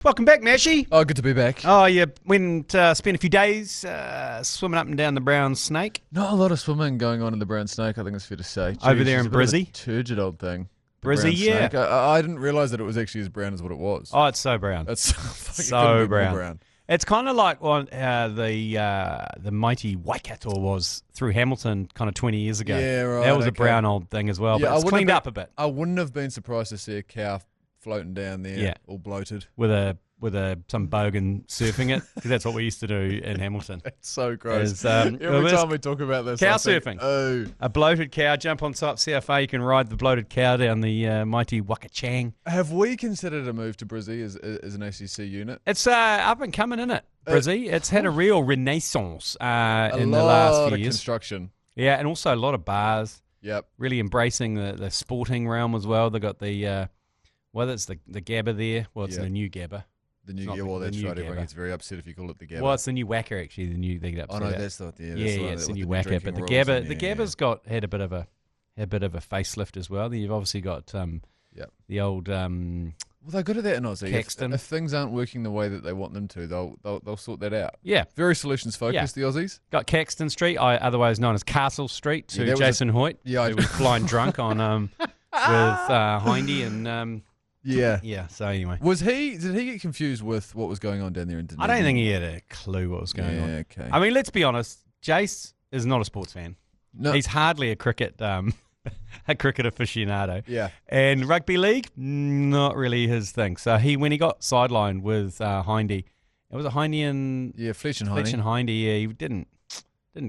Welcome back, Mashy. Oh, good to be back. Oh, you went spent a few days swimming up and down the Brown Snake. Not a lot of swimming going on in the Brown Snake, I think it's fair to say. Over there she's in a bit of a Brissy? turgid old thing. Brissy, yeah. I didn't realise that it was actually as brown as what it was. Oh, it's so brown. It's so brown. It's kind of like the mighty Waikato was through Hamilton kind of 20 years ago. Yeah, right. That was a brown old thing as well, Yeah, but it's cleaned up a bit. I wouldn't have been surprised to see a cow floating down there, all bloated. With some bogan surfing it, because that's what we used to do in Hamilton. It's so gross. Is, Every time we talk about this, cow surfing. A bloated cow, jump on top, see how far you can ride the bloated cow down the mighty Wakachang. Have we considered a move to Brissy as an ACC unit? It's up and coming, isn't it, Brissy? It's had a real renaissance in the last few years. A lot of construction. Yeah, and also a lot of bars. Yep. Really embracing the sporting realm as well. They've got the, whether it's the Gabba there, well, it's the new Gabba. The new Gabba, well, that's right. Everyone gets very upset if you call it the Gabba. Well, it's the new Wacker, actually. They get upset. Oh no, that's not the it's the new Wacker. But the Gabba's had a bit of a facelift as well. Then you've obviously got the old. Well, they're good at that in Aussie. Caxton. If things aren't working the way that they want them to, they'll sort that out. Yeah, very solutions focused. The Aussies got Caxton Street, otherwise known as Castle Street, to Jason Hoyt. Yeah, who was blind drunk on with Hindy and. Yeah. So anyway, did he get confused with what was going on down there in Dunedin? I don't think he had a clue what was going on. Okay. I mean, let's be honest. Jace is not a sports fan. No, he's hardly a cricket aficionado. Yeah. And rugby league, not really his thing. So when he got sidelined with Hindy, it was a Hindy and Fletch and Hindy. Yeah, he didn't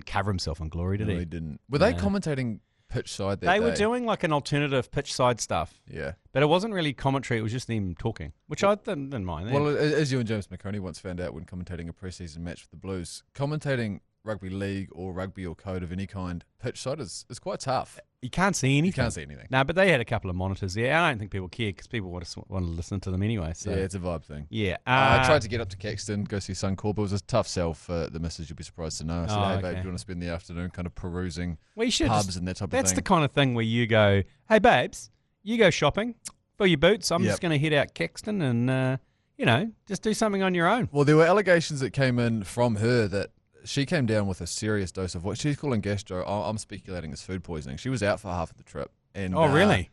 cover himself in glory, did he? No, he didn't. Were they commentating pitch side that They day? were doing like an alternative pitch side stuff. Yeah. But it wasn't really commentary, it was just them talking, which I didn't mind. Well, as you and James McConey once found out when commentating a preseason match for the Blues, commentating rugby league or rugby or code of any kind, pitch side is quite tough. You can't see anything. You can't see anything. No, but they had a couple of monitors there. I don't think people care because people want to listen to them anyway. So. Yeah, it's a vibe thing. Yeah. I tried to get up to Caxton, go see Suncorp. It was a tough sell for the missus, you'll be surprised to know. I said, hey, babe, do you want to spend the afternoon kind of perusing pubs and that type of thing? That's the kind of thing where you go, hey, babes, you go shopping, fill your boots. I'm just going to head out Caxton and, just do something on your own. Well, there were allegations that came in from her that she came down with a serious dose of what she's calling gastro. I'm speculating as food poisoning. She was out for half of the trip. And, really?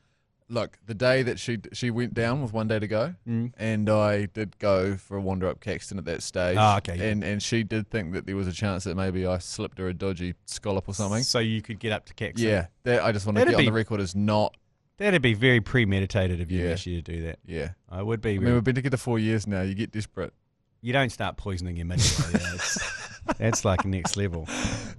Look, the day that she went down with one day to go, and I did go for a wander up Caxton at that stage. Oh, okay. And she did think that there was a chance that maybe I slipped her a dodgy scallop or something. So you could get up to Caxton. Yeah, I just want to get on the record as not. That'd be very premeditated of you actually to do that. Yeah. I would be. I mean, we've been together 4 years now. You get desperate. You don't start poisoning your midget. That's like next level.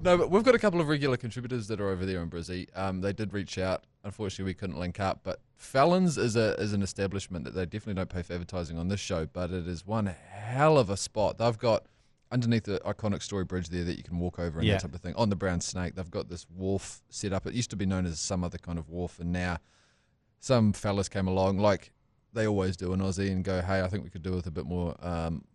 No, but we've got a couple of regular contributors that are over there in Brissy. They did reach out. Unfortunately, we couldn't link up. But Fallon's is an establishment that they definitely don't pay for advertising on this show, but it is one hell of a spot. They've got underneath the iconic Story Bridge there that you can walk over and that type of thing. On the Brown Snake, they've got this wharf set up. It used to be known as some other kind of wharf, and now some fellas came along, like they always do in Aussie, and go, hey, I think we could do with a bit more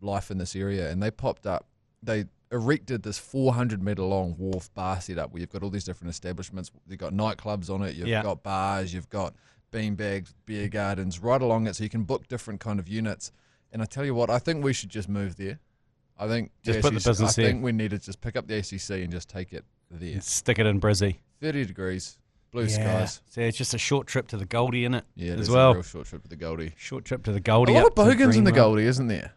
life in this area. And they popped up. They erected this 400-metre long wharf bar setup where you've got all these different establishments. You've got nightclubs on it. You've got bars. You've got beanbags, beer gardens right along it, so you can book different kind of units. And I tell you what, I think we should just move there. I think just put the business there. I think we need to just pick up the ACC and just take it there. And stick it in Brissy. 30 degrees. Blue skies. So it's just a short trip to the Goldie, isn't it? Yeah, as well. A real short trip to the Goldie. Short trip to the Goldie. A lot of bogans in the Goldie, isn't there?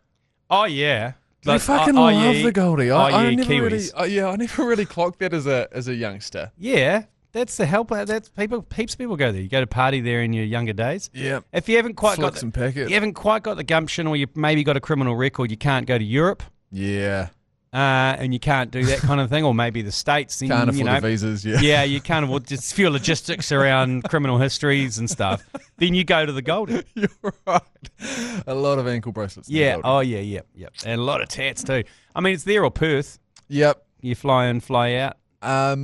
Oh yeah, I fucking love the Goldie. I never Kiwis. really, I never really clocked that as a youngster. Yeah, that's the help. That's heaps of people go there. You go to party there in your younger days. Yeah. If you haven't quite got the gumption, or you maybe got a criminal record, you can't go to Europe. Yeah. And you can't do that kind of thing, or maybe the States. Can't afford the visas, Yeah, you can't afford just few logistics around criminal histories and stuff. Then you go to the Goldie. You're right. A lot of ankle bracelets. Yeah, yeah. And a lot of tats too. I mean, it's there or Perth. Yep. You fly in, fly out. I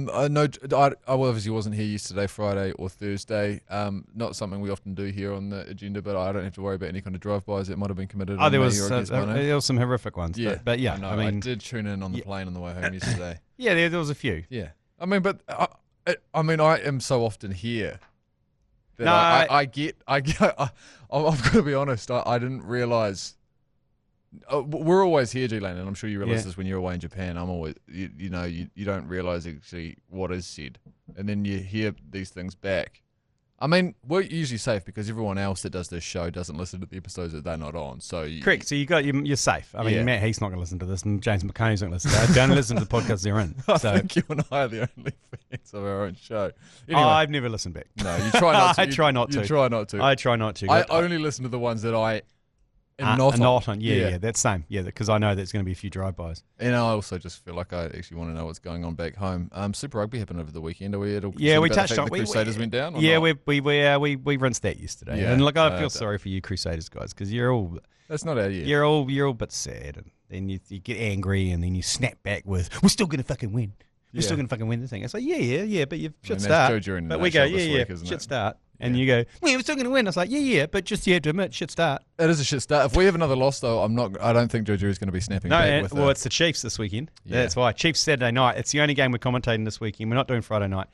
obviously wasn't here yesterday, Friday or Thursday. Not something we often do here on the agenda, but I don't have to worry about any kind of drive-bys that might have been committed. There was some horrific ones. Yeah, but yeah, I mean, I did tune in on the plane on the way home yesterday. Yeah, there was a few. Yeah, I mean, but I am so often here that I've got to be honest. I didn't realise We're always here, G Lane, and I'm sure you realise this when you're away in Japan. I'm always, you don't realise actually what is said, and then you hear these things back. I mean, we're usually safe because everyone else that does this show doesn't listen to the episodes that they're not on. So correct. So you're safe. I mean, Matt Heath's not going to listen to this, and James McConey's not going to listen to it. Don't listen to the podcasts they're in. I think you and I are the only fans of our own show. Anyway, I've never listened back. No, you try not to. I try not to. You try not to. I try not to. I only listen to the ones that I am not on. Yeah, that's same. Yeah, because I know there's going to be a few drive-bys. And I also just feel like I actually want to know what's going on back home. Super Rugby happened over the weekend. Are we at all? Yeah, we touched on the Crusaders went down. Yeah, we rinsed that yesterday. Yeah, and look, I feel sorry for you Crusaders guys because you're all. That's not our year. You're all a bit sad, and then you get angry, and then you snap back with, "We're still going to fucking win. We're still going to fucking win the thing." It's like, yeah, but you should start. But we go, should start. And you go, we're still going to win. I was like, but just you have to admit, shit start. It is a shit start. If we have another loss, though, I don't think Joe Jury's going to be snapping back with it's the Chiefs this weekend. Yeah. That's why. Chiefs Saturday night. It's the only game we're commentating this weekend. We're not doing Friday night.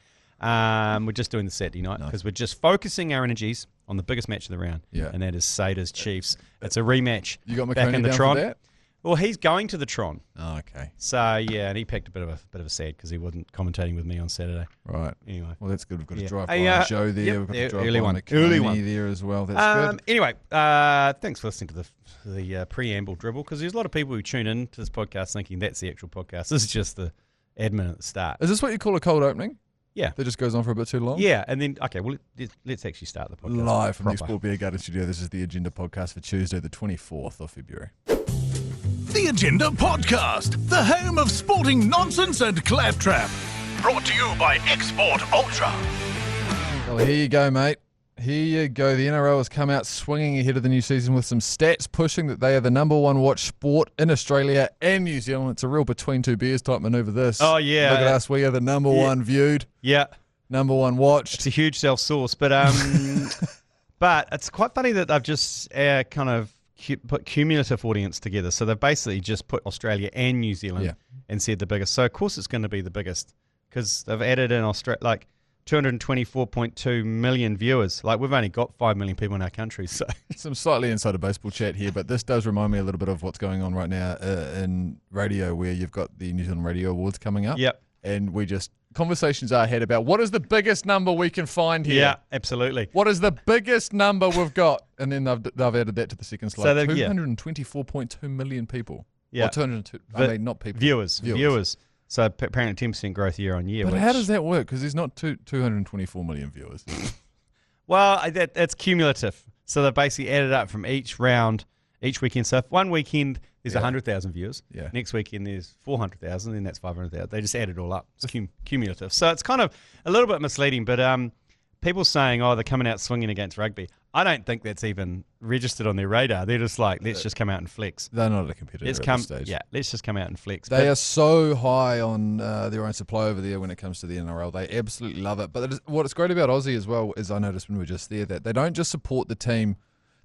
We're just doing the Saturday night because we're just focusing our energies on the biggest match of the round. Yeah. And that is Saders Chiefs. It's a rematch. You got McConey back in the down Tron. For that? Well, he's going to the Tron. Oh, okay. So and he picked a bit of a sad because he wasn't commentating with me on Saturday. Right. Anyway. Well, that's good. We've got to drive by Joe there. Yep, We've got to drive early by one. Early one there as well. That's good. Anyway, thanks for listening to the preamble dribble because there's a lot of people who tune in to this podcast thinking that's the actual podcast. This is just the admin at the start. Is this what you call a cold opening? Yeah. That just goes on for a bit too long? Yeah, and then, okay, well, let's actually start the podcast. Live from the Sport Beer Garden Studio, this is the Agenda Podcast for Tuesday, the 24th of February. The Agenda Podcast, the home of sporting nonsense and claptrap. Brought to you by Export Ultra. Well, here you go, mate. Here you go. The NRL has come out swinging ahead of the new season with some stats pushing that they are the number one watched sport in Australia and New Zealand. It's a real between two beers type manoeuvre, this. Oh, yeah. Look at us. We are the number one viewed. Yeah. Number one watched. It's a huge self-source, but but it's quite funny that they've just kind of put cumulative audience together. So they've basically just put Australia and New Zealand and said the biggest. So, of course, it's going to be the biggest because they've added in Australia, like 224.2 million viewers. Like, we've only got 5 million people in our country. So some slightly insider baseball chat here, but this does remind me a little bit of what's going on right now in radio, where you've got the New Zealand Radio Awards coming up. Yep. And conversations are had about what is the biggest number we can find here. Yeah, absolutely. What is the biggest number we've got? And then they've added that to the second slide. So 224.2 million people. Yeah. Or 202. I mean, not people. Viewers. So apparently 10% growth year on year. But how does that work? Because there's not 224 million viewers. Well, that's cumulative. So they basically added up from each round, each weekend. So if one weekend there's 100,000 viewers, next weekend there's 400,000, then that's 500,000. They just add it all up. It's cumulative. So it's kind of a little bit misleading, but people saying, they're coming out swinging against rugby. I don't think that's even registered on their radar. They're just like, let's just come out and flex. They're not a competitor at this stage. Yeah, let's just come out and flex. They are so high on their own supply over there when it comes to the NRL. They absolutely love it. But what's great about Aussie as well is I noticed when we were just there that they don't just support the team.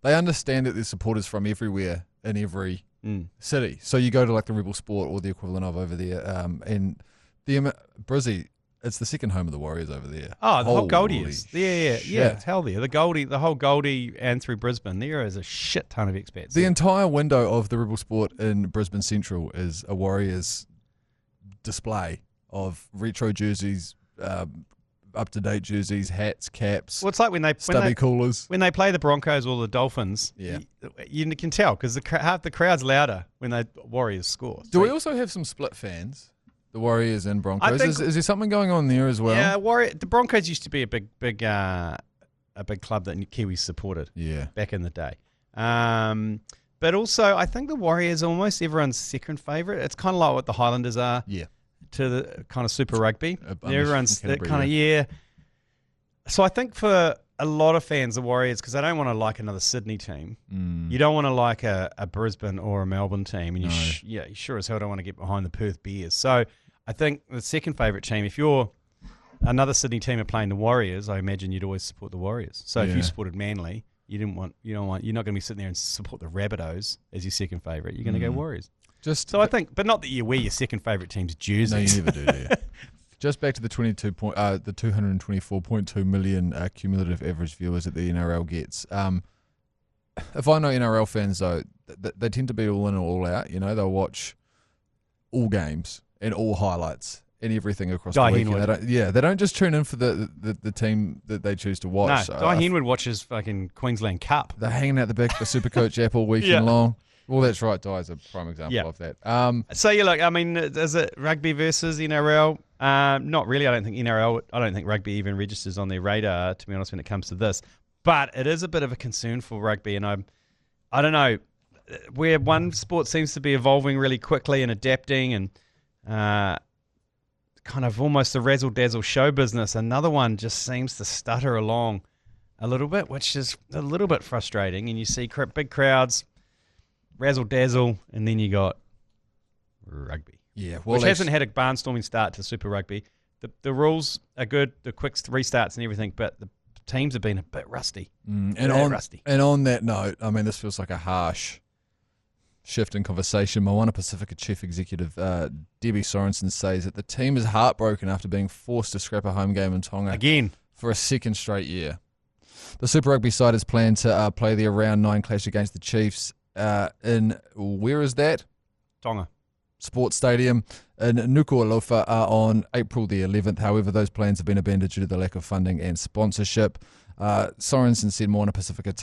They understand that there's supporters from everywhere in every city. So you go to like the Rebel Sport or the equivalent of over there, and the Brissy, it's the second home of the Warriors over there. Oh, the whole Goldie is. Yeah. It's hell there. The whole Goldie and through Brisbane, there is a shit ton of expats. The entire window of the Rebel Sport in Brisbane Central is a Warriors display of retro jerseys, up-to-date jerseys, hats, caps. Well, it's like when they coolers. When they play the Broncos or the Dolphins, you can tell because half the crowd's louder when the Warriors score. Do we also have some split fans? The Warriors and Broncos. Is there something going on there as well? Yeah, the Broncos used to be a big club that Kiwis supported. Yeah, back in the day. But also, I think the Warriors are almost everyone's second favourite. It's kind of like what the Highlanders are. Yeah. To the kind of Super Rugby. Everyone's that kind of So I think for a lot of fans, the Warriors, because they don't want to like another Sydney team. You don't want to like a Brisbane or a Melbourne team, and you sure as hell don't want to get behind the Perth Bears. So I think the second favourite team, if you're another Sydney team are playing the Warriors, I imagine you'd always support the Warriors. So if you supported Manly, you're not going to be sitting there and support the Rabbitohs as your second favourite. You're going to go Warriors. I think, but not that you wear your second favourite team's jersey. No, you never do you? Just back to the 224.2 million cumulative average viewers that the NRL gets. If I know NRL fans, though, they tend to be all in or all out. You know, they'll watch all games and all highlights and everything across the weekend. They don't just tune in for the team that they choose to watch. No, Guy Henwood watches fucking Queensland Cup. They're hanging out the back of the Supercoach app all weekend long. Well, that's right. Di's a prime example of that. So look, I mean, is it rugby versus NRL? Not really. I don't think rugby even registers on their radar, to be honest, when it comes to this. But it is a bit of a concern for rugby, and I don't know, where one sport seems to be evolving really quickly and adapting and kind of almost a razzle-dazzle show business, another one just seems to stutter along a little bit, which is a little bit frustrating. And you see big crowds, razzle-dazzle, and then you got rugby. Yeah, well, which hasn't had a barnstorming start to Super Rugby. The rules are good, the quick restarts and everything, but the teams have been a bit rusty. And on that note, I mean, this feels like a harsh shift in conversation. Moana Pasifika Chief Executive Debbie Sorensen says that the team is heartbroken after being forced to scrap a home game in Tonga again for a second straight year. The Super Rugby side has planned to play their round 9 clash against the Chiefs in, where is that? Tonga Sports Stadium in Nuku'alofa on April the 11th. However, those plans have been abandoned due to the lack of funding and sponsorship. Sorensen said Moana Pasifika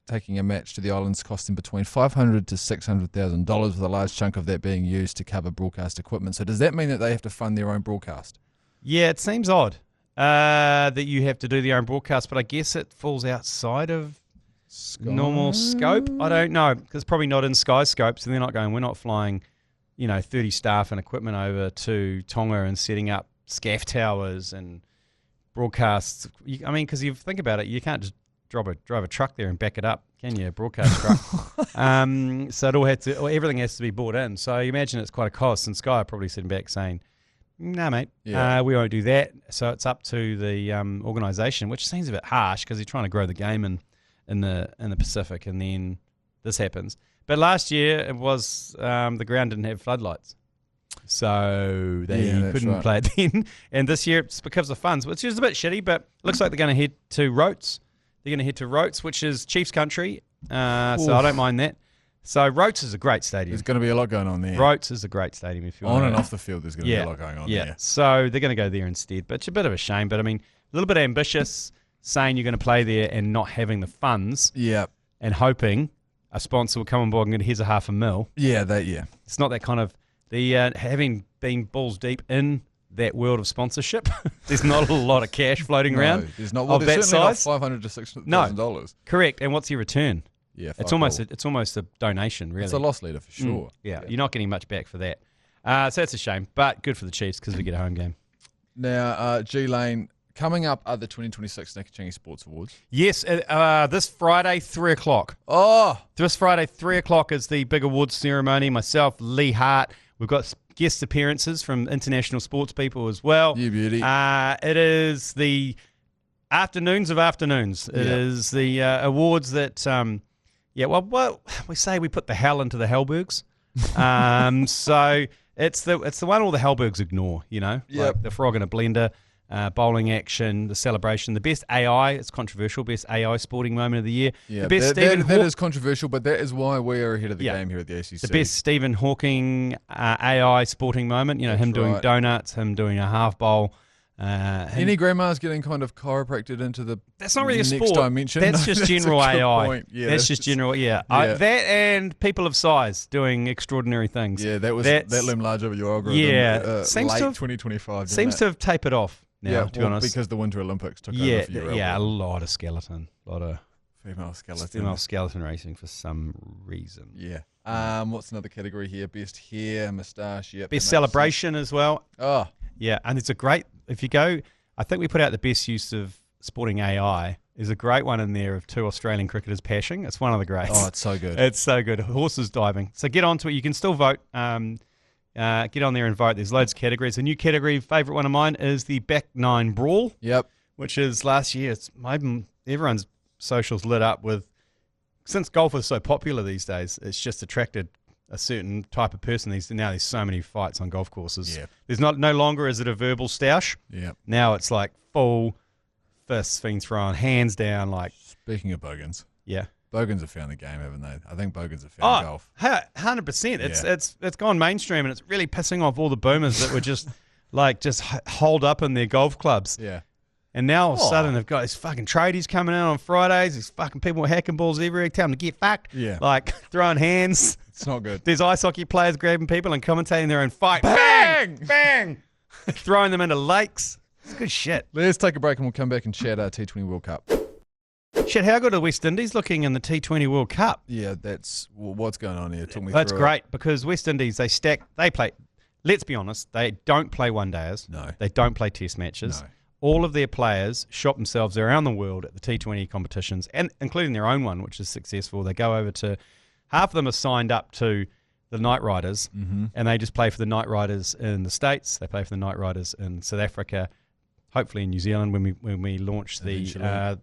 taking a match to the islands cost him between $500,000 to $600,000, with a large chunk of that being used to cover broadcast equipment. So does that mean that they have to fund their own broadcast? Yeah, it seems odd that you have to do their own broadcast, but I guess it falls outside of normal scope. I don't know, because it's probably not in Sky scope, so they're not going, we're not flying 30 staff and equipment over to Tonga and setting up SCAF towers and broadcasts. I mean, because you think about it, you can't just drive a truck there and back it up, can you? A broadcast truck. So everything has to be bought in. So you imagine it's quite a cost, and Sky are probably sitting back saying, "No, mate, we won't do that." So it's up to the organisation, which seems a bit harsh because they're trying to grow the game in the Pacific, and then this happens. But last year it was the ground didn't have floodlights, so they couldn't play it then. And this year it's because of funds, which is a bit shitty. But looks like they're going to head to Rotes. They're going to head to Rotes, which is Chiefs country. So I don't mind that. So Rotes is a great stadium. There's going to be a lot going on there. Rotes is a great stadium if you want. On and off the field, there's going to be a lot going on there. So they're going to go there instead. But it's a bit of a shame. But I mean, a little bit ambitious, saying you're going to play there and not having the funds. Yeah. And hoping a sponsor will come on board and here's a $500,000. Yeah, It's not that kind of having been balls deep in that world of sponsorship. There's not a lot of cash floating around. There's not. Of that size. $500,000 to $600,000. No, correct. And what's your return? Yeah, it's almost a donation, really. It's a loss leader for sure. Yeah, you're not getting much back for that. So that's a shame, but good for the Chiefs because we get a home game. Now, G Lane. Coming up are the 2026 Nakachangi Sports Awards. Yes, this Friday, 3 o'clock. Oh! This Friday, 3 o'clock is the big awards ceremony. Myself, Lee Hart. We've got guest appearances from international sports people as well. Yeah, beauty. It is the afternoons of afternoons. It is the awards that, well, we say we put the hell into the Hellbergs. So it's the one all the Hellbergs ignore, like the frog in a blender. Bowling action, the celebration, the best AI, it's controversial, best AI sporting moment of the year. Yeah, the best that is controversial, but that is why we are ahead of the game here at the ACC. The best Stephen Hawking AI sporting moment, him doing donuts, him doing a half bowl. Any grandma's getting kind of chiropracted into the that's not really a next sport. dimension. That's just general AI. Point. Yeah, that's just general. Yeah, that and people of size doing extraordinary things. Yeah, that loomed large over your algorithm. Yeah, seems late 2025. Seems to have tapered off. Now, to be honest, because the Winter Olympics took over for you. Yeah, a lot of skeleton, a lot of female skeleton racing for some reason. Yeah. What's another category here? Best hair, moustache. Yep. Best celebration as well. Oh, yeah, and it's a great. If you go, I think we put out the best use of sporting AI. There's a great one in there of 2 Australian cricketers pashing. It's one of the greats. Oh, it's so good. It's so good. Horses diving. So get onto it. You can still vote. Get on there and vote. There's loads of categories. A new category, favourite one of mine, is the Back 9 Brawl. Yep. Which is last year. Everyone's socials lit up with, since golf is so popular these days, it's just attracted a certain type of person. Now there's so many fights on golf courses. Yep. There's no longer is it a verbal stoush. Yep. Now it's like full fists being thrown, hands down. Like speaking of bogans. Yeah. Bogans have found the game, haven't they? I think Bogans have found golf. 100%. It's gone mainstream, and it's really pissing off all the boomers that were just holed up in their golf clubs. Yeah. And now all of a sudden they've got these fucking tradies coming out on Fridays. These fucking people with hacking balls everywhere, telling them to get fucked. Yeah. Like throwing hands. It's not good. There's ice hockey players grabbing people and commentating their own fight. Bang! Bang! Throwing them into lakes. It's good shit. Let's take a break and we'll come back and chat our T20 World Cup. Shit, how good are the West Indies looking in the T20 World Cup? Yeah, what's going on here. Talk me That's through great because West Indies, they play, let's be honest, they don't play one-dayers. No. They don't play test matches. No. All of their players shop themselves around the world at the T20 competitions, and including their own one, which is successful. They go over to, half of them are signed up to the Night Riders, and they just play for the Night Riders in the States. They play for the Night Riders in South Africa, hopefully in New Zealand when we launch the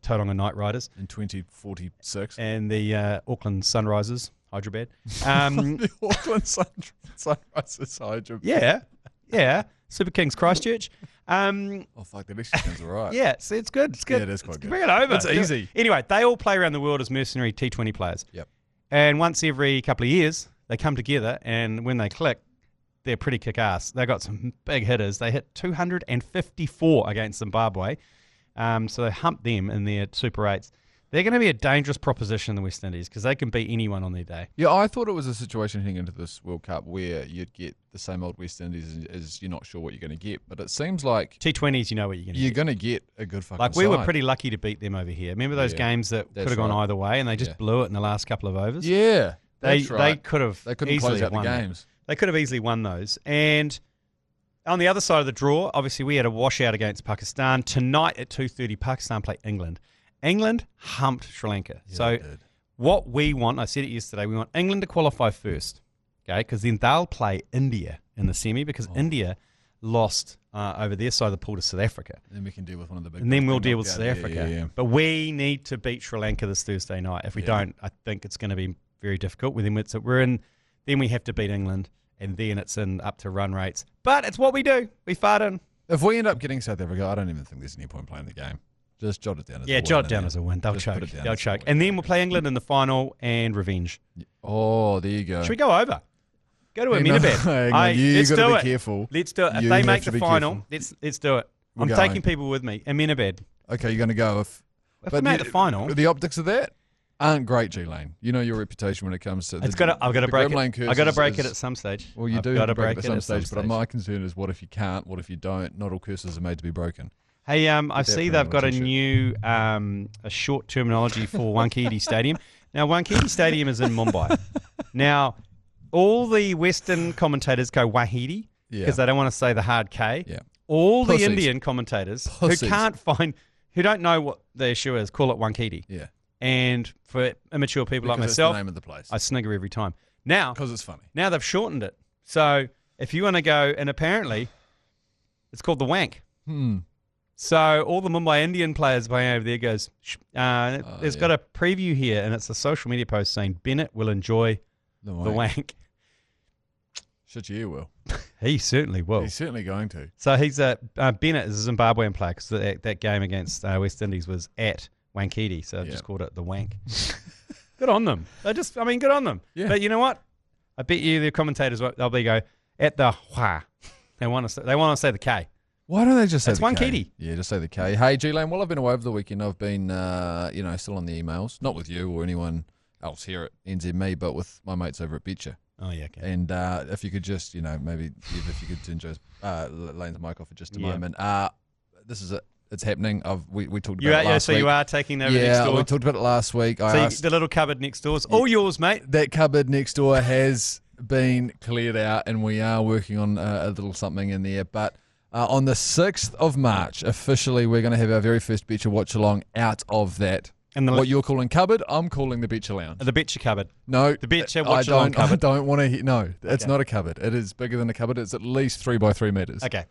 Tauranga Night Riders. In 2046. And the Auckland Sunrisers, Hyderabad. The Auckland Sunrisers, Hyderabad. Yeah. Super Kings Christchurch. Oh, fuck, that actually sounds all right. Yeah, it's good. It's good. Yeah, it is quite good. Bring it over. It's easy. Anyway, they all play around the world as mercenary T20 players. Yep. And once every couple of years, they come together, and when they click, they're pretty kick-ass. They got some big hitters. They hit 254 against Zimbabwe. So they humped them in their Super 8s. They're going to be a dangerous proposition in the West Indies because they can beat anyone on their day. Yeah, I thought it was a situation heading into this World Cup where you'd get the same old West Indies as you're not sure what you're going to get. But it seems like T20s, you know what you're going to get. You're going to get a good fucking Like, we were pretty lucky to beat them over here. Remember those games that could have gone either way and they just blew it in the last couple of overs? Yeah, They could have couldn't close out the games. They could have easily won those. And on the other side of the draw, obviously we had a washout against Pakistan. Tonight at 2:30, Pakistan play England. England humped Sri Lanka. Yeah, so what we want, I said it yesterday, we want England to qualify first, okay? Because then they'll play India in the semi because India lost over their side of the pool to South Africa. Then we can deal with one of the big. And then we'll deal with South Africa. Yeah. But we need to beat Sri Lanka this Thursday night. If we don't, I think it's going to be very difficult. Then we have to beat England, and then it's up to run rates. But it's what we do. We fart in. If we end up getting South Africa, I don't even think there's any point playing the game. Just jot it down as a win. Yeah, jot it down as a win. They'll choke. They'll choke. And then we'll play England in the final and revenge. Oh, there you go. Should we go over? Go to Amenabad. You've got to be careful. Let's do it. If they make the final, let's do it. I'm taking people with me. Amenabad. Okay, you're going to go. If we make the final. The optics of that aren't great, G Lane. You know your reputation when it comes to I've got to break it. I've got to break it at some stage. Well, you do have to break it at some stage, but my concern is what if you can't? What if you don't? Not all curses are made to be broken. Hey, I see they've got a new a short terminology for Wankhede Stadium. Now, Wankhede Stadium is in Mumbai. Now, all the Western commentators go Wahidi because they don't want to say the hard K. Yeah. All the Indian commentators who don't know what the issue is, call it Wankhede. Yeah. And for immature people like myself, it's the name of the place. I snigger every time. Now, because it's funny. Now they've shortened it. So if you want to go, and apparently it's called the Wank. So all the Mumbai Indian players playing over there goes, there's got a preview here, and it's a social media post saying Bennett will enjoy the wank. Shit, you will. He certainly will. He's certainly going to. So he's Bennett is a Zimbabwean player because that game against West Indies was at Wankhede, so I've just called it the Wank. Good on them. Good on them. Yeah. But you know what? I bet you the commentators they'll be go at the Hua. They want to say the K. Why don't they just say it's the Wankhede? K? Yeah, just say the K. Hey, G Lane, while I've been away over the weekend, I've been, still on the emails. Not with you or anyone else here at NZME, but with my mates over at Beecher. Oh, yeah, okay. And if you could just, maybe if you could turn Lane's mic off for just a moment. This is it. It's happening. We talked about it last week. So you are taking over next door? Yeah, we talked about it last week. The little cupboard next door is all yours, mate. That cupboard next door has been cleared out, and we are working on a little something in there. But on the 6th of March, officially, we're going to have our very first Beecher Watch Along out of that. And what you're calling cupboard, I'm calling the Beecher Lounge. The Beecher cupboard. No. The Beecher Watch Along cupboard. I don't want to hear. No, it's not a cupboard. It is bigger than a cupboard. It's at least 3 by 3 meters. Okay.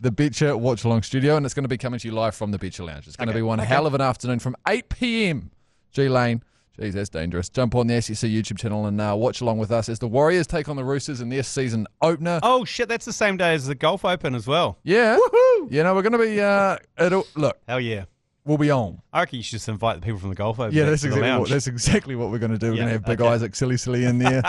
The Beecher Watch Along studio, and it's going to be coming to you live from the Beecher Lounge. It's going to be one hell of an afternoon from 8 p.m. G Lane. Jeez, that's dangerous. Jump on the ACC YouTube channel and watch along with us as the Warriors take on the Roosters in their season opener. Oh, shit, that's the same day as the Golf Open as well. Yeah. Woohoo! We're going to be... look. Hell yeah. we'll be on. I reckon you should just invite the people from the golf over. Yeah, that's exactly what we're going to do. We're going to have Big Isaac Silly in there.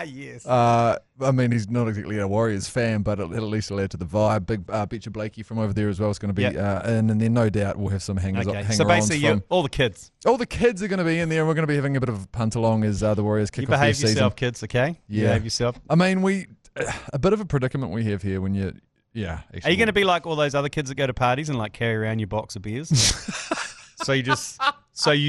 Yes. I mean, he's not exactly a Warriors fan, but it'll at least add to the vibe. Big Betcha Blakey from over there as well is going to be in, and then no doubt we'll have some hangers. Okay. So basically, all the kids. All the kids are going to be in there, and we're going to be having a bit of a punt along as the Warriors kick off their season. You behave yourself, kids. Okay. Yeah. Behave yourself. I mean, a bit of a predicament we have here when you. Yeah. Actually, are you going to be like all those other kids that go to parties and like carry around your box of beers? So you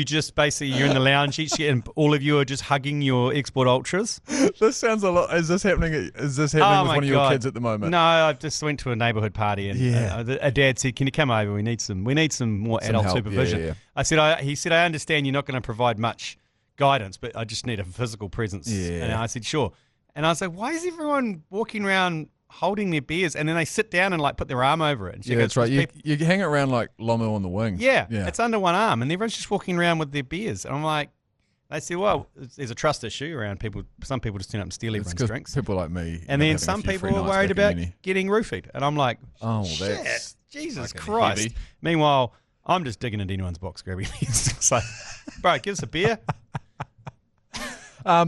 just basically you're in the lounge each year and all of you are just hugging your Export Ultras. This sounds a lot. Is this happening with one of your kids at the moment? No, I just went to a neighbourhood party and a dad said, "Can you come over? We need some more adult supervision." Yeah. I said, he said, "I understand you're not going to provide much guidance, but I just need a physical presence." Yeah. And I said, "Sure." And I was like, "Why is everyone walking around holding their beers and then they sit down and like put their arm over it?" And she goes, that's right. You hang it around like Lomu on the wing. Yeah, it's under one arm and everyone's just walking around with their beers. And I'm like, they said, well, there's a trust issue around people. Some people just turn up and steal everyone's drinks. People like me. And then some people are worried about getting roofied. And I'm like, oh, shit, that's Jesus Christ. Heavy. Meanwhile, I'm just digging into anyone's box, grabbing beers. It's like, bro, give us a beer.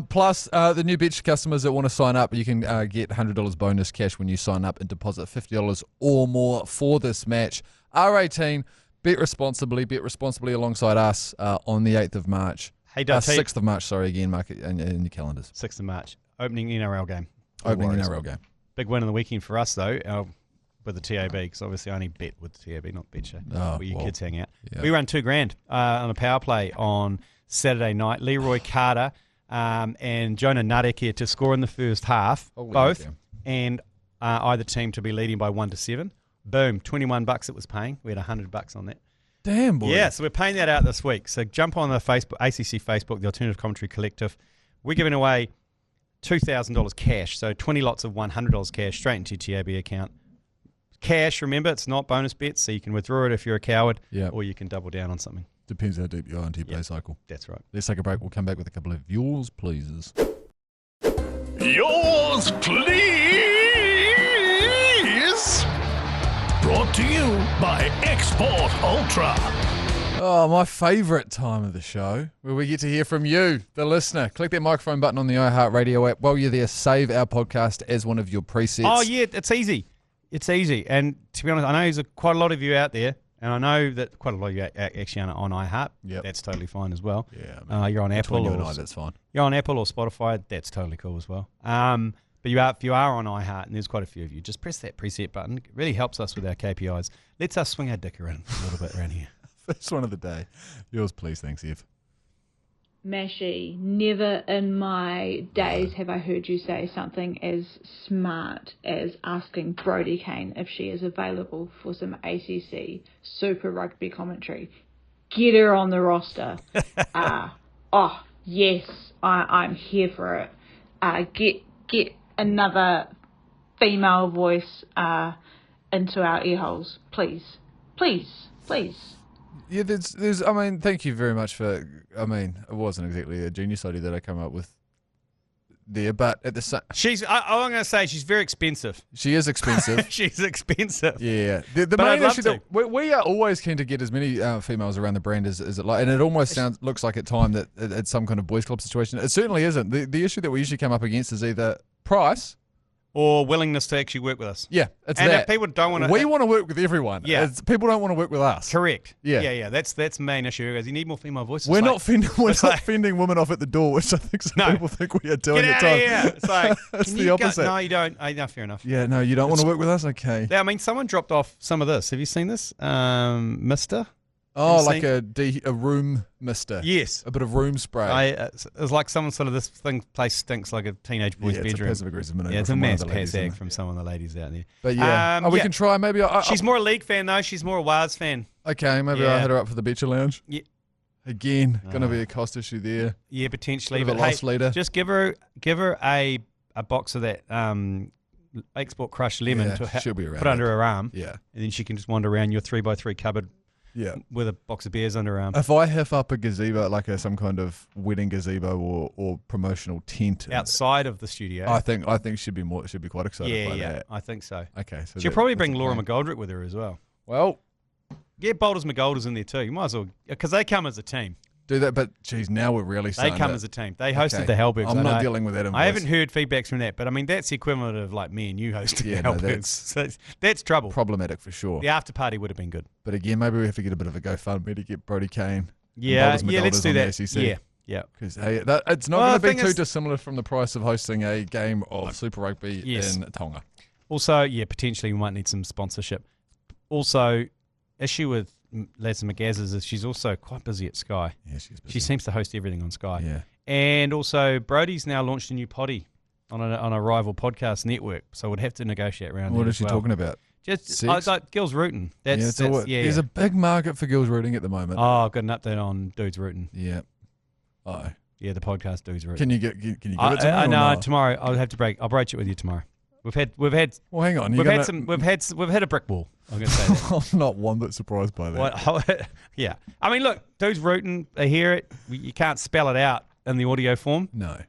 Plus, the new Betcha customers that want to sign up, you can get $100 bonus cash when you sign up and deposit $50 or more for this match. R18, bet responsibly alongside us on the 8th of March. Hey, 6th of March, again, mark it in your calendars. 6th of March, opening NRL game. NRL game. Big win in the weekend for us, though, with the TAB, because obviously I only bet with the TAB, not Betcha, where you kids hang out. Yeah. We run $2,000 on a power play on Saturday night. Leroy Carter and Jonah Nudek here to score in the first half, both, and either team to be leading by 1-7. Boom, $21 it was paying. We had $100 on that. Damn, boy. Yeah, so we're paying that out this week. So jump on the Facebook, ACC Facebook, the Alternative Commentary Collective. We're giving away $2,000 cash, so 20 lots of $100 cash straight into your TAB account. Cash, remember, it's not bonus bets, so you can withdraw it if you're a coward, or you can double down on something. Depends how deep you are into your play cycle. That's right. Let's take a break. We'll come back with a couple of yours, pleases. Yours, please. Brought to you by Export Ultra. Oh, my favourite time of the show, where we get to hear from you, the listener. Click that microphone button on the iHeartradio app. While you're there, save our podcast as one of your presets. Oh, yeah, it's easy. It's easy. And to be honest, I know there's quite a lot of you out there. And I know that quite a lot of you actually are on iHeart. Yep. That's totally fine as well. Yeah, you're on Apple you or and I, that's fine. You're on Apple or Spotify. That's totally cool as well. But if you are on iHeart, and there's quite a few of you, just press that preset button. It really helps us with our KPIs. Lets us swing our dick around a little bit around here. First one of the day. Yours, please. Thanks, Ev. Mashy, never in my days have I heard you say something as smart as asking Brodie Kane if she is available for some ACC Super Rugby commentary. Get her on the roster. Yes, I'm here for it. Get another female voice into our ear holes, please. Yeah, there's. I mean, thank you very much for. I mean, it wasn't exactly a genius idea that I came up with there, but at the same, I'm going to say she's very expensive. She is expensive. She's expensive. Yeah, the main issue that we are always keen to get as many females around the brand as it like, and it almost looks like at time that it's some kind of boys club situation. It certainly isn't. The issue that we usually come up against is either price or willingness to actually work with us. Yeah, it's and that. if people don't want to. We want to work with everyone. Yeah. People don't want to work with us. Correct. Yeah. That's the main issue. Because you need more female voices. We're not fending women off at the door, which I think some people think we are doing at times. Yeah, it's like it's the opposite. No, you don't. No, fair enough. Yeah, no, you don't want to work with us. Okay. Yeah, I mean, someone dropped off some of this. Have you seen this, Mister? Oh, like a room mister. Yes. A bit of room spray. It was like someone sort of this place stinks like a teenage boy's bedroom. It's a passive-aggressive maneuver. Yeah, it's a mass pass act from some of the ladies out there. But yeah, we can try maybe. She's more a league fan though. She's more a Wars fan. Okay, maybe I'll hit her up for the Betcha Lounge. Yeah. Again, going to be a cost issue there. Yeah, potentially. But loss leader. Just give her a box of that Export Crush Lemon to put under her arm. Yeah. And then she can just wander around your 3x3 cupboard. Yeah, with a box of beers under her arm. If I heft up a gazebo, like some kind of wedding gazebo or promotional tent outside of the studio, I think she'd be quite excited by that. I think so. Okay, so she'll probably bring Laura McGoldrick with her as well. Well, Get Boulders McGolders in there too. You might as well, because they come as a team. Do that, but geez, now we're really starting. They come as a team. They hosted the Hellbergs. I'm not dealing with that. I haven't heard feedbacks from that, but I mean that's the equivalent of like me and you hosting the Hellbergs. So that's trouble. Problematic for sure. The after party would have been good. But again, maybe we have to get a bit of a GoFundMe to get Brody Kane. Yeah, let's do that. ACC. Yeah. Because it's not going to be too dissimilar from the price of hosting a game of Super Rugby in Tonga. Also, potentially we might need some sponsorship. Also, issue with Laz Magaz's is she's also quite busy at Sky. Yeah, she's busy. She seems to host everything on Sky. Yeah. And also, Brody's now launched a new potty on a rival podcast network, so we'd have to negotiate around What is she talking about? Just like Girls Rootin'. There's a big market for girls rooting at the moment. Oh, I've got an update on Dudes Rootin'. Yeah. Oh. Yeah, the podcast Dudes Rootin'. Can you give it to me? No, tomorrow. I'll broach it with you tomorrow. We've had. Well, hang on. We've had a brick wall. I'm going to say that. I'm not one bit surprised by that. Yeah. I mean, look, Dudes Rootin'. I hear it. You can't spell it out in the audio form. No.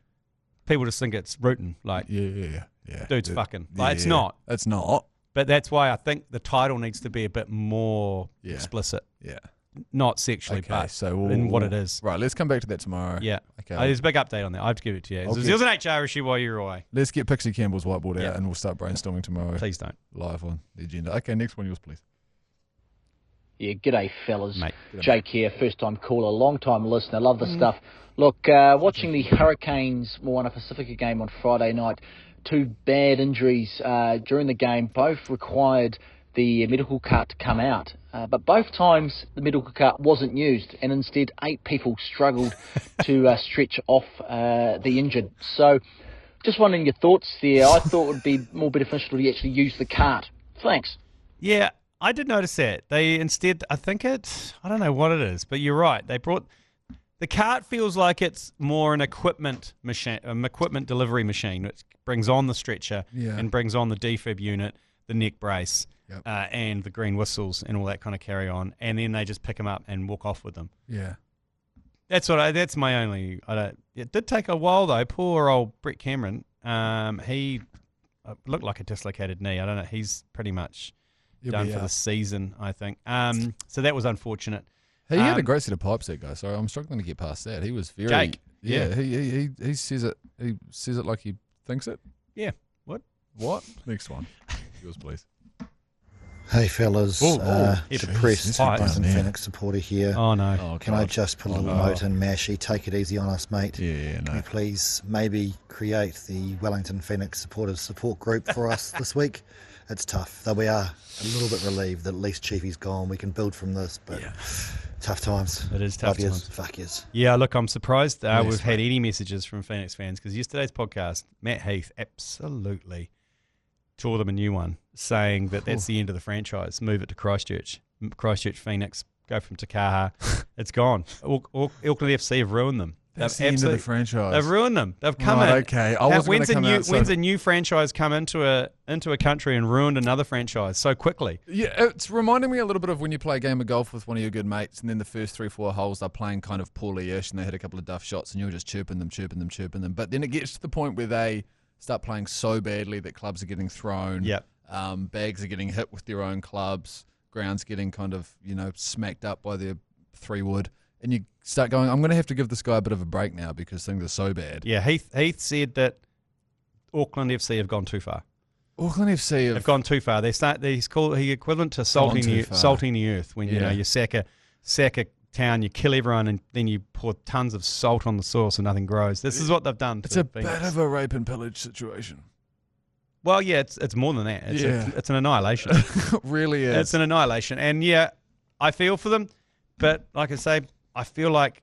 People just think it's rootin'. Like yeah. Dudes fucking. Like it's not. It's not. But that's why I think the title needs to be a bit more explicit. Yeah. Not sexually, but in what it is. Right, let's come back to that tomorrow. Yeah. Okay. There's a big update on that. I have to give it to you. It was an HR issue while you were away. Let's get Pixie Campbell's whiteboard out and we'll start brainstorming tomorrow. Please don't. Live on the agenda. Okay, next one yours, please. Yeah, g'day, fellas. Mate. Jake here, first-time caller, long-time listener. Love the stuff. Look, watching the Hurricanes Moana Pasifika game on Friday night, 2 bad injuries during the game, both required the medical cart to come out. But both times the medical cart wasn't used, and instead 8 people struggled to stretch off the injured. So just wondering your thoughts there. I thought it would be more beneficial to actually use the cart. Thanks. Yeah, I did notice that. They instead, I don't know what it is, but you're right. They brought, the cart feels like it's more an equipment machine, equipment delivery machine, which brings on the stretcher and brings on the defib unit, the neck brace, and the green whistles and all that kind of carry on, and then they just pick them up and walk off with them. Yeah. That's my only. It did take a while though. Poor old Brett Cameron. He looked like a dislocated knee. I don't know. He's pretty much done for the season, I think. So that was unfortunate. He had a great set of pipes, that guy. So I'm struggling to get past that. He was very Jake. Yeah. He says it. He says it like he thinks it. Yeah. What? Next one. Yours, please. Hey fellas, depressed Wellington Phoenix supporter here. Oh no! Can I just put a little note in, Mashy? Take it easy on us, mate. Yeah, no. Can you please maybe create the Wellington Phoenix supporters support group for us this week? It's tough, though we are a little bit relieved that at least Chiefy's gone. We can build from this, but tough times. It is tough times. Fuck yes. Yeah, look, I'm surprised we've had any messages from Phoenix fans, because yesterday's podcast, Matt Heath absolutely tore them a new one, saying that that's the end of the franchise. Move it to Christchurch. Christchurch, Phoenix, go from Takaha. It's gone. Auckland FC have ruined them. That's the end of the franchise. They've ruined them. They've come in. Okay, when's a new franchise come into a country and ruined another franchise so quickly? Yeah, it's reminding me a little bit of when you play a game of golf with one of your good mates, and then the first 3-4 holes they're playing kind of poorly-ish, and they hit a couple of duff shots, and you're just chirping them. But then it gets to the point where they start playing so badly that clubs are getting thrown. Yep. Bags are getting hit with their own clubs. Grounds getting kind of smacked up by their 3-wood. And you start going, I'm going to have to give this guy a bit of a break now because things are so bad. Yeah, Heath said that Auckland FC have gone too far. Auckland FC have gone too far. He's equivalent to salting the earth when you sack a town, you kill everyone, and then you pour tons of salt on the soil so nothing grows. This is what they've done. It's a bit of a rape and pillage situation. Well, yeah, it's more than that. It's an annihilation. It really is. It's an annihilation. And yeah, I feel for them, but like I say, I feel like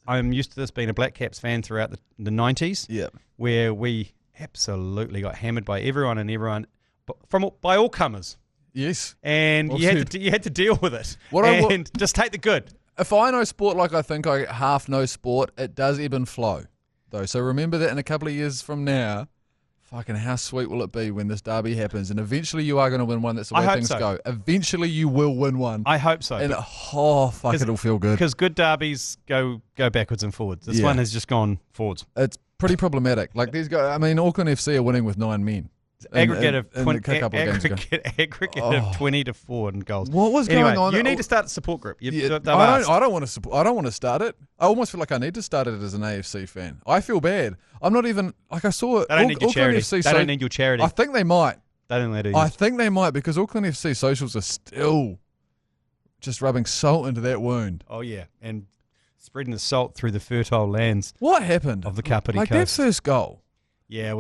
I'm used to this being a Black Caps fan throughout the 90s, where we absolutely got hammered by everyone by all comers. Yes, and you had to deal with it. Just take the good. If I know sport like I think I half know sport, it does ebb and flow, though. So remember that in a couple of years from now. Fucking how sweet will it be when this derby happens? And eventually you are going to win one. That's the way things go. Eventually you will win one. I hope so. And it'll feel good. Because good derbies go backwards and forwards. This one has just gone forwards. It's pretty problematic. Like these guys, I mean, Auckland FC are winning with 9 men. Aggregate of a couple of games ago. Aggregate of 20-4 in goals. What was going on? You need to start a support group. I don't want to. I don't want to start it. I almost feel like I need to start it as an AFC fan. I feel bad. I'm not even like I saw it. They don't need your charity. They don't need your charity. I think they might. They don't need it. I think they might because Auckland FC socials are still just rubbing salt into that wound. Oh yeah, and spreading the salt through the fertile lands. What happened of the Kapiti Coast? Coast? That first goal. Yeah,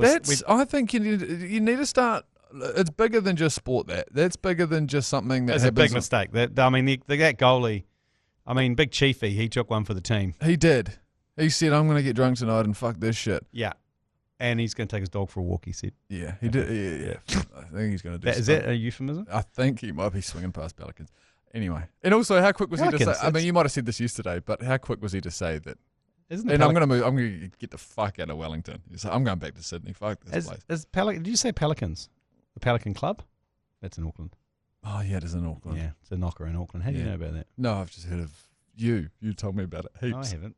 I think you need to start. It's bigger than just sport. That's bigger than just something that. That's a big mistake. That goalie. I mean, Big Chiefy. He took one for the team. He did. He said, "I'm going to get drunk tonight and fuck this shit." Yeah, and he's going to take his dog for a walk. He said. Yeah, he did. Yeah. I think he's going to do. Is that a euphemism? I think he might be swinging past Pelicans. Anyway, and also, how quick was he to say? I mean, you might have said this yesterday, but how quick was he to say that? I'm going to move. I'm going to get the fuck out of Wellington. So I'm going back to Sydney. Fuck this place. Did you say Pelicans? The Pelican Club? That's in Auckland. Oh yeah, it is in Auckland. Yeah, it's a knocker in Auckland. How do you know about that? No, I've just heard of you. You told me about it heaps. No, I haven't.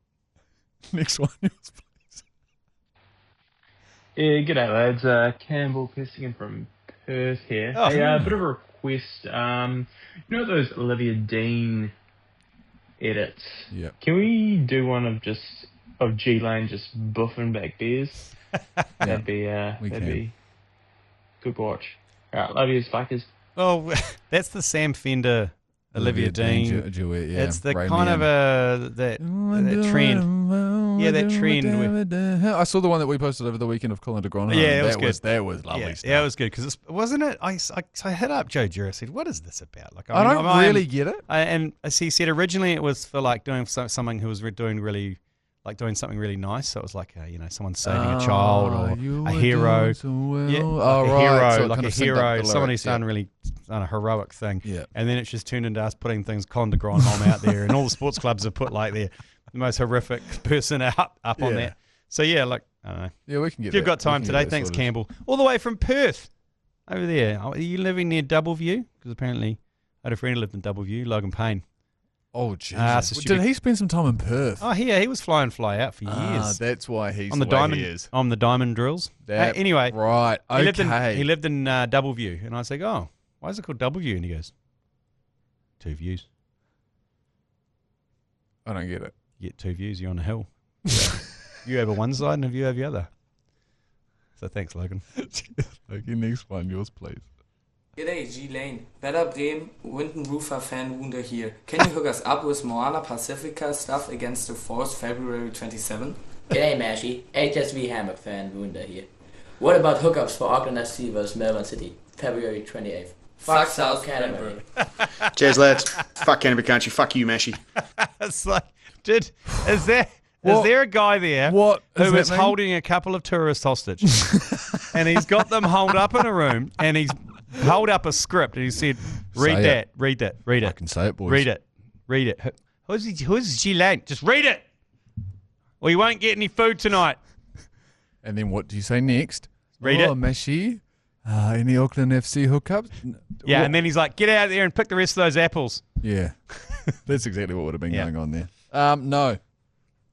Next one, yours, please. Yeah, g'day lads. Campbell Pessigan from Perth here. Oh, a bit of a request. You know those Olivia Dean edits? Yeah. Can we do one of G Lane just buffing back beers? That'd be good watch. All right, love you, fuckers. Well, that's the Sam Fender Olivia Dean. Duet, yeah. It's the kind of that trend. Yeah, that trend. I saw the one that we posted over the weekend of Colin de Grandhomme. Yeah, it was good. That was lovely stuff. Yeah, it was good because wasn't it? I hit up Joe Jura. I said, "What is this about?" Like, I don't really get it. And as he said, originally it was for like doing someone who was doing something really nice. So it was like someone saving a child or a hero. So well. Yeah, like a hero, someone who's done a heroic thing. Yeah. And then it's just turned into us putting things Colin de Grandhomme out there, and all the sports clubs have put like the most horrific person up on that. So yeah, like I don't know. Yeah, we can get. If you've got time today, thanks Campbell, all the way from Perth over there. Are you living near Doubleview? Because apparently I had a friend who lived in Doubleview, Logan Payne. Oh, Jesus. Did he spend some time in Perth? Oh, yeah, he was fly out for years. That's why he's on the diamond. He is. On the diamond drills. Anyway, right. Okay. He lived in Doubleview, and I was like, "Oh, why is it called Doubleview?" And he goes, 2 views. I don't get it. You get 2 views. You're on a hill. You over one side, and a view over the other. So thanks, Logan. Okay, next one, yours, please. G'day, G Lane. Werder Bremen, Winton Roofer fan Wunder here. Can you hook us up with Moana Pasifika stuff against the Force February 27? G'day, Mashy. HSV Hammock fan Wunder here. What about hookups for Auckland FC vs Melbourne City, February 28th? Fuck South Canterbury. Cheers, lads. Fuck Canterbury country. Fuck you, Mashy. It's like, is there a guy there who is holding a couple of tourists hostage? And he's got them holed up in a room, and he's held up a script, and he said, read it. I can say it, boys. Read it. Who's G Lane? Just read it, or you won't get any food tonight. And then what do you say next? Read it. Mashy, any Auckland FC hookups? Yeah, and then he's like, get out there and pick the rest of those apples. Yeah. That's exactly what would have been going on there. No.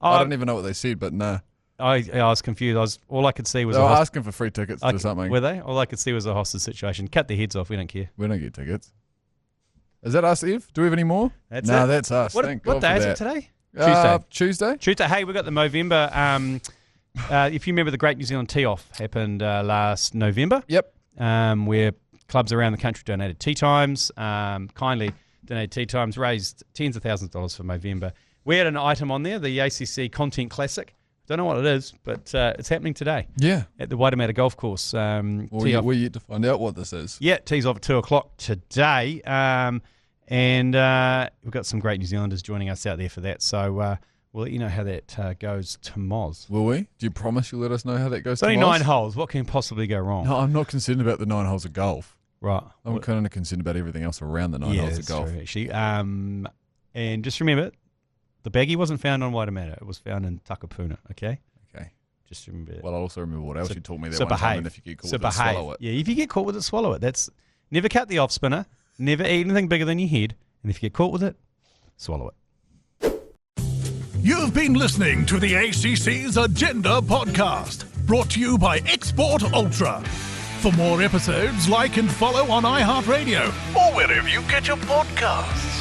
I don't even know what they said, but no. I was confused. All I could see was they were asking for free tickets to something. Were they? All I could see was a hostage situation. Cut their heads off. We don't care. We don't get tickets. Is that us, Eve? Do we have any more? That's us. What day is it today? Tuesday. Hey, we got the Movember. If you remember, the Great New Zealand Tee-Off happened last November. Yep. Where clubs around the country donated tea times. Kindly donated tea times, raised tens of thousands of dollars for Movember. We had an item on there, the ACC Content Classic. Don't know what it is, but it's happening today. Yeah. At the Waitemata Golf Course. We're yet to find out what this is. Yeah, tees off at 2 o'clock today. And we've got some great New Zealanders joining us out there for that. So we'll let you know how that goes to Moz. Will we? Do you promise you'll let us know how that goes to Moz? Only 9 holes. What can possibly go wrong? No, I'm not concerned about the 9 holes of golf. Right. I'm kind of concerned about everything else around the 9 holes of golf. True, actually. And just remember, the baggie wasn't found on Waitemata. It was found in Takapuna, okay? Okay. Just remember that. Well, I also remember what else you told me that one time. And if you get caught with it, swallow it. Yeah, if you get caught with it, swallow it. That's never cut the off spinner, never eat anything bigger than your head, and if you get caught with it, swallow it. You've been listening to the ACC's Agenda podcast, brought to you by Export Ultra. For more episodes, like and follow on iHeartradio or wherever you get your podcasts.